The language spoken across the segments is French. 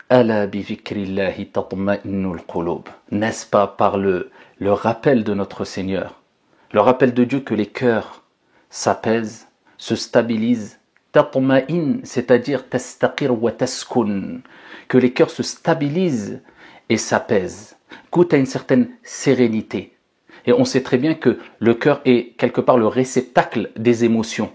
Ala bi dhikrillahi tatma'innul qulub. N'est-ce pas par le rappel de notre Seigneur, le rappel de Dieu que les cœurs s'apaisent, se stabilisent, tatma'in, c'est-à-dire tastaqir wa taskun, que les cœurs se stabilisent et s'apaisent, goûtent à une certaine sérénité. Et on sait très bien que le cœur est quelque part le réceptacle des émotions.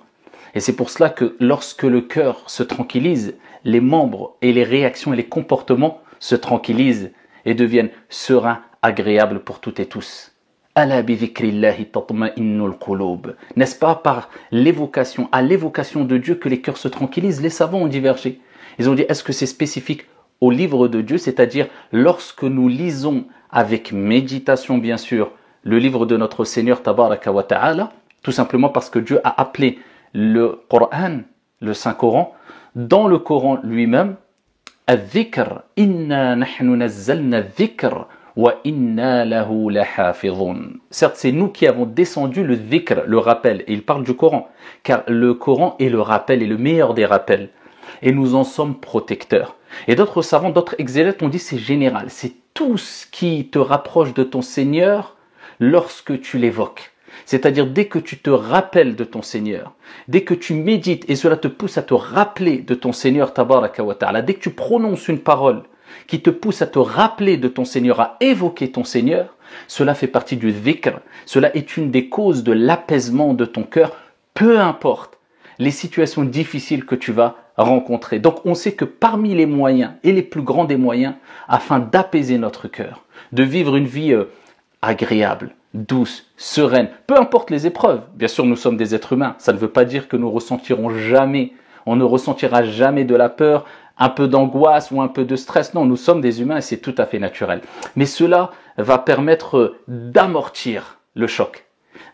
Et c'est pour cela que lorsque le cœur se tranquillise, les membres et les réactions et les comportements se tranquillisent et deviennent sereins, agréables pour toutes et tous. Ala bi dhikrillahi tatma'innul qulub. N'est-ce pas par l'évocation, à l'évocation de Dieu que les cœurs se tranquillisent? Les savants ont divergé. Ils ont dit, est-ce que c'est spécifique au livre de Dieu, c'est-à-dire lorsque nous lisons avec méditation bien sûr le livre de notre Seigneur Tabaraka wa Ta'ala, tout simplement parce que Dieu a appelé le Coran, le Saint-Coran, dans le Coran lui-même, Al-Dhikr, Inna nahnu nazzalna dhikr wa inna lahu lahafidhun. Certes, c'est nous qui avons descendu le dhikr, le rappel, et il parle du Coran, car le Coran est le rappel, est le meilleur des rappels, et nous en sommes protecteurs. Et d'autres savants, d'autres exégètes ont dit c'est général, c'est tout ce qui te rapproche de ton Seigneur lorsque tu l'évoques. C'est-à-dire dès que tu te rappelles de ton Seigneur, dès que tu médites et cela te pousse à te rappeler de ton Seigneur Tabaraka wa Ta'ala, dès que tu prononces une parole qui te pousse à te rappeler de ton Seigneur, à évoquer ton Seigneur, cela fait partie du dhikr, cela est une des causes de l'apaisement de ton cœur, peu importe les situations difficiles que tu vas rencontrer. Donc on sait que parmi les moyens, et les plus grands des moyens, afin d'apaiser notre cœur, de vivre une vie agréable, douce, sereine, peu importe les épreuves. Bien sûr, nous sommes des êtres humains. Ça ne veut pas dire que nous ressentirons jamais, on ne ressentira jamais de la peur, un peu d'angoisse ou un peu de stress. Non, nous sommes des humains et c'est tout à fait naturel. Mais cela va permettre d'amortir le choc,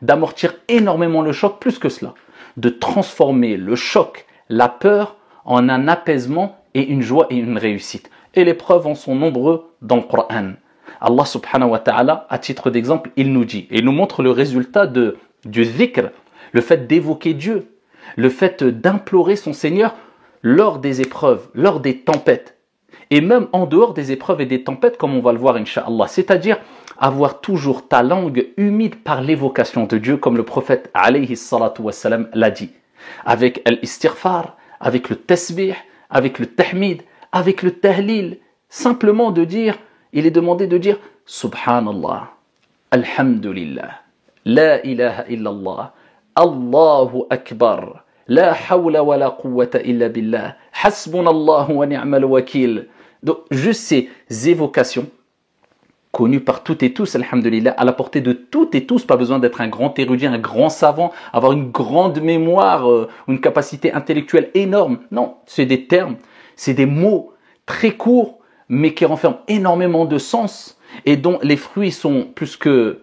d'amortir énormément le choc, plus que cela, de transformer le choc, la peur, en un apaisement et une joie et une réussite. Et les preuves en sont nombreuses dans le Coran. Allah subhanahu wa ta'ala, à titre d'exemple, il nous dit, et il nous montre le résultat du dhikr, le fait d'évoquer Dieu, le fait d'implorer son Seigneur lors des épreuves, lors des tempêtes, et même en dehors des épreuves et des tempêtes, comme on va le voir, incha'Allah, c'est-à-dire avoir toujours ta langue humide par l'évocation de Dieu, comme le prophète alayhi salatu wassalam l'a dit, avec l'istighfar, avec le tasbih, avec le tahmid, avec le tahlil, simplement de dire, il est demandé de dire Subhanallah, Alhamdulillah, La ilaha illallah, Allahu Akbar, La hawla wa la quwwata illa billah, Hasbunallahu wa ni'mal wakil. Donc, juste ces évocations, connues par toutes et tous, Alhamdulillah, à la portée de toutes et tous, pas besoin d'être un grand érudit, un grand savant, avoir une grande mémoire, une capacité intellectuelle énorme. Non, c'est des termes, c'est des mots très courts, mais qui renferment énormément de sens et dont les fruits sont plus que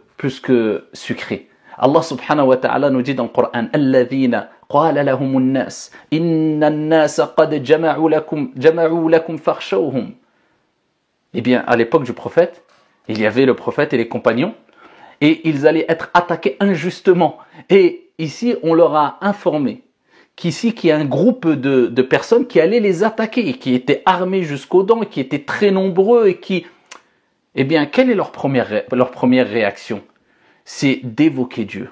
sucrés. Allah subhanahu wa ta'ala nous dit dans le Coran, Alladhina qala lahumun nas, inna an-nasa qad jama'u lakum fakhshawhum. Eh bien, à l'époque du prophète, il y avait le prophète et les compagnons, et ils allaient être attaqués injustement. Et ici, on leur a informé qu'il y a un groupe de personnes qui allaient les attaquer, et qui étaient armés jusqu'aux dents, qui étaient très nombreux, et qui... Eh bien, quelle est leur première réaction? C'est d'évoquer Dieu.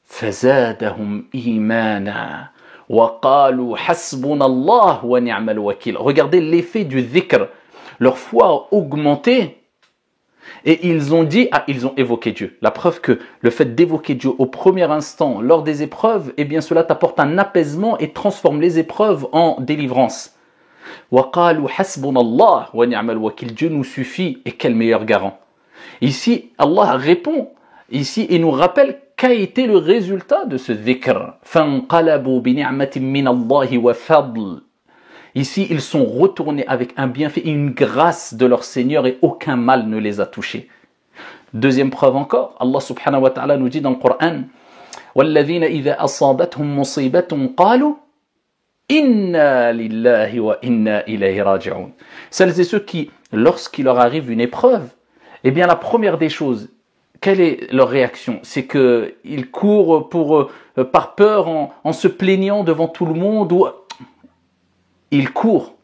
فَزَادَهُمْ إِيمَانًا وَقَالُوا حَسْبُنَا اللَّهُ وَنِعْمَ الْوَكِيلُ. Regardez l'effet du dhikr. Leur foi a augmenté, et ils ont évoqué Dieu. La preuve que le fait d'évoquer Dieu au premier instant, lors des épreuves, eh bien cela t'apporte un apaisement et transforme les épreuves en délivrance. وَقَالُوا حَسْبُنَا اللَّهُ وَنِعْمَ الْوَكِيلُ. Dieu nous suffit, et quel meilleur garant. Ici, Allah répond, ici, et nous rappelle qu'a été le résultat de ce dhikr. فَانْقَلَبُوا بِنِعْمَةٍ مِّنَ اللَّهِ وَفَضْلٍ. Ici, ils sont retournés avec un bienfait et une grâce de leur Seigneur et aucun mal ne les a touchés. Deuxième preuve encore, Allah subhanahu wa ta'ala nous dit dans le Coran, وَالَّذِينَ إِذَا أَصَابَتْهُمْ مُصِيبَةٌ قَالُوا إِنَّا لِلَّهِ وَإِنَّا إِلَيْهِ رَاجِعُونَ. Celles et ceux qui, lorsqu'il leur arrive une épreuve, eh bien la première des choses, quelle est leur réaction? C'est qu'ils courent par peur en se plaignant devant tout le monde, ou ils courent,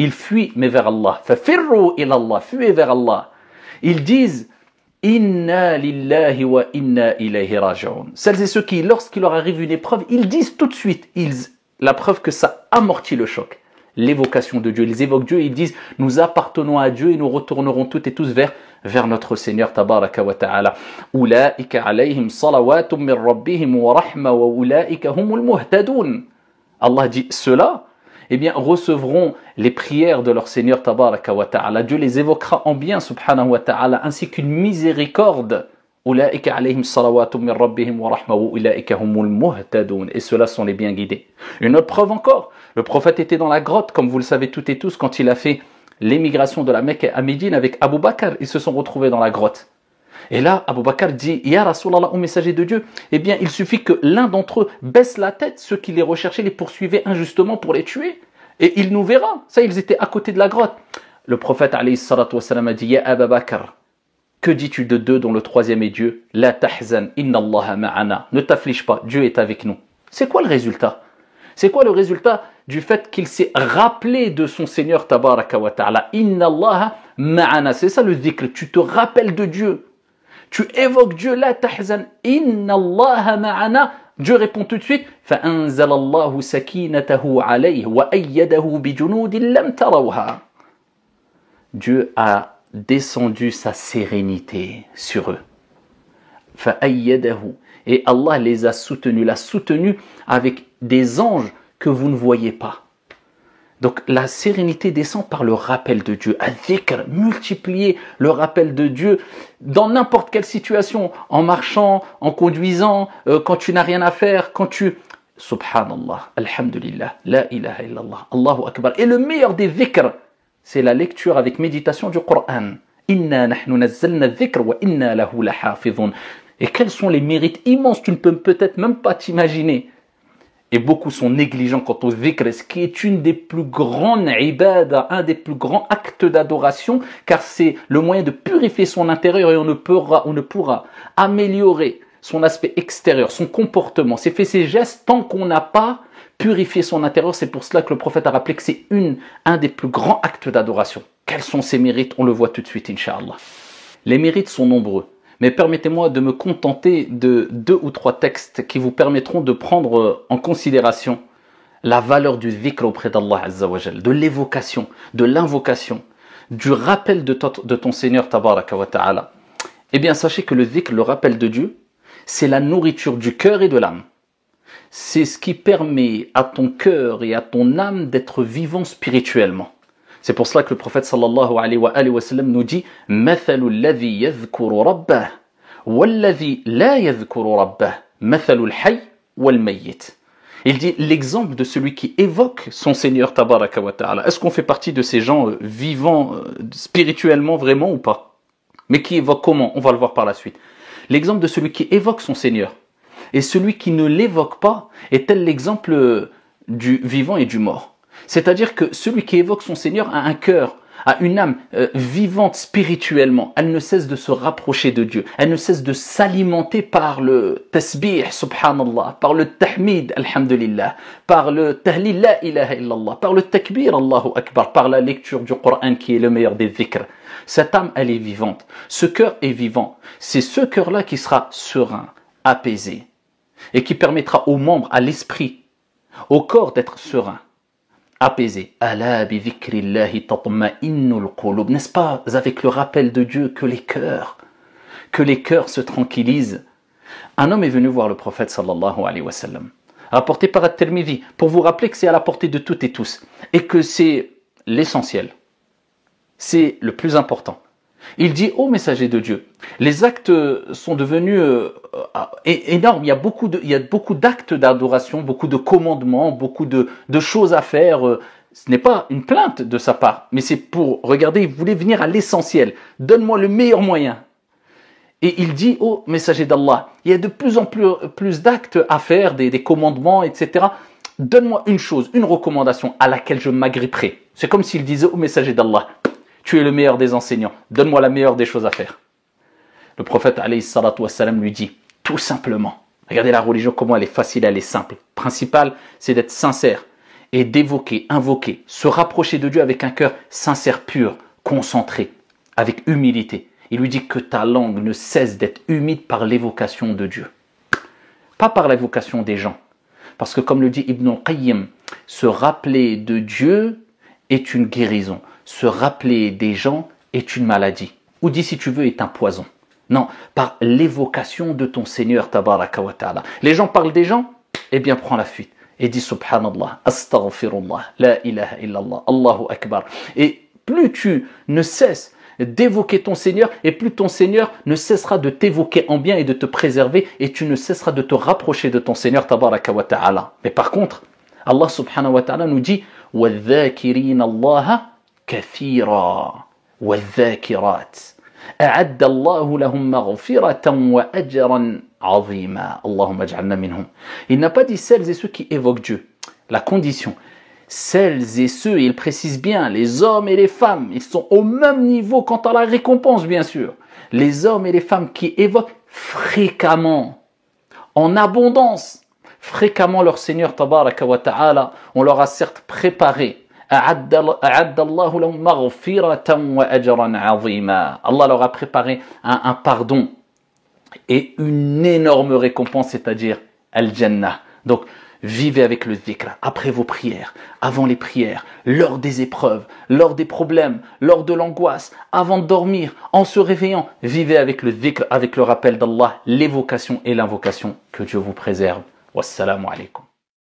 ils fuient mais vers Allah. Fafirru ila Allah, fuyez vers Allah. Ils disent Inna lillahi wa inna ilayhi raji'un. Celles et ceux qui, lorsqu'il leur arrive une épreuve, ils disent tout de suite, la preuve que ça amortit le choc. L'évocation de Dieu, ils évoquent Dieu et ils disent nous appartenons à Dieu et nous retournerons toutes et tous vers notre Seigneur tabaraka wa ta'ala. Ulaika alayhim salawatum min rabbihim wa rahma wa ulaika humul muhtadun. Allah dit ceux-là eh bien, recevront les prières de leur Seigneur tabaraka wa ta'ala. Dieu les évoquera en bien, subhanahu wa ta'ala, ainsi qu'une miséricorde. Ulaika alayhim salawatum min rabbihim wa rahma wa ulaika humul muhtadun. Et ceux-là sont les bien guidés. Une autre preuve encore, le prophète était dans la grotte, comme vous le savez toutes et tous, quand il a fait l'émigration de la Mecque à Médine avec Abu Bakr. Ils se sont retrouvés dans la grotte. Et là, Abu Bakr dit, Ya Rasulallah, au messager de Dieu, eh bien, il suffit que l'un d'entre eux baisse la tête, ceux qui les recherchaient, les poursuivaient injustement pour les tuer. Et il nous verra. Ça, ils étaient à côté de la grotte. Le prophète, alayhi salatu wassalam, a dit, Ya Abu Bakr, que dis-tu de deux dont le troisième est Dieu? La tahzan, inna Allaha ma'ana. Ne t'afflige pas, Dieu est avec nous. C'est quoi le résultat? C'est quoi le résultat du fait qu'il s'est rappelé de son Seigneur, tabaraka wa ta'ala? Inna Allaha ma'ana. C'est ça le dhikr. Tu te rappelles de Dieu. Tu évoques Dieu, la tahzan, inna Allaha ma'ana. Dieu répond tout de suite, فَأَنزَلَ اللَّهُ سَكِينَتَهُ عَلَيْهِ وَأَيَّدَهُ بِجُنُودٍ لَمْ تَرَوْهَا. Dieu a descendu sa sérénité sur eux. فَأَيَّدَهُ. Et Allah les a soutenus, l'a soutenu avec des anges que vous ne voyez pas. Donc la sérénité descend par le rappel de Dieu. Al-dhikr, multiplier le rappel de Dieu dans n'importe quelle situation, en marchant, en conduisant, quand tu n'as rien à faire, quand tu... Subhanallah, alhamdulillah, la ilaha illallah, Allahu akbar. Et le meilleur des dhikr, c'est la lecture avec méditation du Coran. Inna nahnu nazzalna dhikr wa inna lahu lahafidhun. Et quels sont les mérites immenses, tu ne peux peut-être même pas t'imaginer. Et beaucoup sont négligents quant au dhikr, ce qui est une des plus grandes ibadah, un des plus grands actes d'adoration, car c'est le moyen de purifier son intérieur et on ne pourra améliorer son aspect extérieur, son comportement, ses faits, ses gestes, tant qu'on n'a pas purifié son intérieur. C'est pour cela que le prophète a rappelé que c'est un des plus grands actes d'adoration. Quels sont ces mérites? On le voit tout de suite, Inch'Allah. Les mérites sont nombreux. Mais permettez-moi de me contenter de 2 ou 3 textes qui vous permettront de prendre en considération la valeur du dhikr auprès d'Allah Azza wa Jal, de l'évocation, de l'invocation, du rappel de ton Seigneur Tabaraka wa Ta'ala. Eh bien, sachez que le dhikr, le rappel de Dieu, c'est la nourriture du cœur et de l'âme. C'est ce qui permet à ton cœur et à ton âme d'être vivant spirituellement. C'est pour cela que le prophète sallallahu alayhi wa sallam nous dit مَثَلُ الَّذِي يَذْكُرُ رَبَّهُ وَالَّذِي لَا يَذْكُرُ رَبَّهُ مَثَلُ الْحَيِّ وَالْمَيِّتِ. Il dit l'exemple de celui qui évoque son Seigneur tabaraka wa ta'ala. Est-ce qu'on fait partie de ces gens vivants spirituellement vraiment ou pas? Mais qui évoque comment? On va le voir par la suite. L'exemple de celui qui évoque son Seigneur et celui qui ne l'évoque pas est tel l'exemple du vivant et du mort. C'est-à-dire que celui qui évoque son Seigneur a un cœur, a une âme vivante spirituellement. Elle ne cesse de se rapprocher de Dieu. Elle ne cesse de s'alimenter par le tasbih, subhanallah, par le tahmid, alhamdulillah, par le tahlil, la ilaha illallah, par le takbir, Allahu akbar, par la lecture du Coran qui est le meilleur des dhikr. Cette âme, elle est vivante. Ce cœur est vivant. C'est ce cœur-là qui sera serein, apaisé, et qui permettra aux membres, à l'esprit, au corps d'être serein, apaisé. Ala bi dhikrillahi tatma'innul qulub. N'est-ce pas avec le rappel de Dieu que les cœurs se tranquillisent? Un homme est venu voir le prophète sallallahu alayhi wa sallam, rapporté par At-Tirmidhi, pour vous rappeler que c'est à la portée de toutes et tous, et que c'est l'essentiel, c'est le plus important. Il dit, ô messager de Dieu, les actes sont devenus énormes. Il y a beaucoup d'actes d'adoration, beaucoup de commandements, beaucoup de choses à faire. Ce n'est pas une plainte de sa part, mais c'est pour, regardez, il voulait venir à l'essentiel. Donne-moi le meilleur moyen. Et il dit, ô messager d'Allah, il y a de plus en plus d'actes à faire, des commandements, etc. Donne-moi une chose, une recommandation à laquelle je m'agripperai. C'est comme s'il disait au messager d'Allah, tu es le meilleur des enseignants, donne-moi la meilleure des choses à faire. Le prophète alayhi salatu wassalam lui dit, tout simplement, regardez la religion, comment elle est facile, elle est simple. Principal, c'est d'être sincère et d'évoquer, invoquer, se rapprocher de Dieu avec un cœur sincère, pur, concentré, avec humilité. Il lui dit que ta langue ne cesse d'être humide par l'évocation de Dieu. Pas par l'évocation des gens. Parce que comme le dit Ibn al-Qayyim, se rappeler de Dieu est une guérison. Se rappeler des gens est une maladie. Ou dis si tu veux, est un poison. Non, par l'évocation de ton Seigneur, tabaraka wa ta'ala. Les gens parlent des gens, eh bien prends la fuite. Et dis subhanallah, astaghfirullah, la ilaha illallah, Allahu akbar. Et plus tu ne cesses d'évoquer ton Seigneur, et plus ton Seigneur ne cessera de t'évoquer en bien et de te préserver, et tu ne cesseras de te rapprocher de ton Seigneur, tabaraka wa ta'ala. Mais par contre, Allah subhanahu wa ta'ala nous dit وَالذَّاكِرِينَ اللَّهَ كَثِيرًا وَالذَّاكِرَاتِ أَعَدَّ اللَّهُ لَهُمْ مَغْفِرَةً وَأَجْرًا عَظِيمًا اللهم اجعلنا منهم. Il n'a pas dit celles et ceux qui évoquent Dieu. La condition, celles et ceux, il précise bien, les hommes et les femmes, ils sont au même niveau quant à la récompense, bien sûr. Les hommes et les femmes qui évoquent fréquemment, en abondance, fréquemment leur Seigneur, tabaraka wa ta'ala, on leur a certes préparé. Allah leur a préparé un pardon et une énorme récompense, c'est-à-dire Al-Jannah. Donc, vivez avec le dhikr, après vos prières, avant les prières, lors des épreuves, lors des problèmes, lors de l'angoisse, avant de dormir, en se réveillant. Vivez avec le dhikr, avec le rappel d'Allah, l'évocation et l'invocation. Que Dieu vous préserve. Wassalamu alaikum.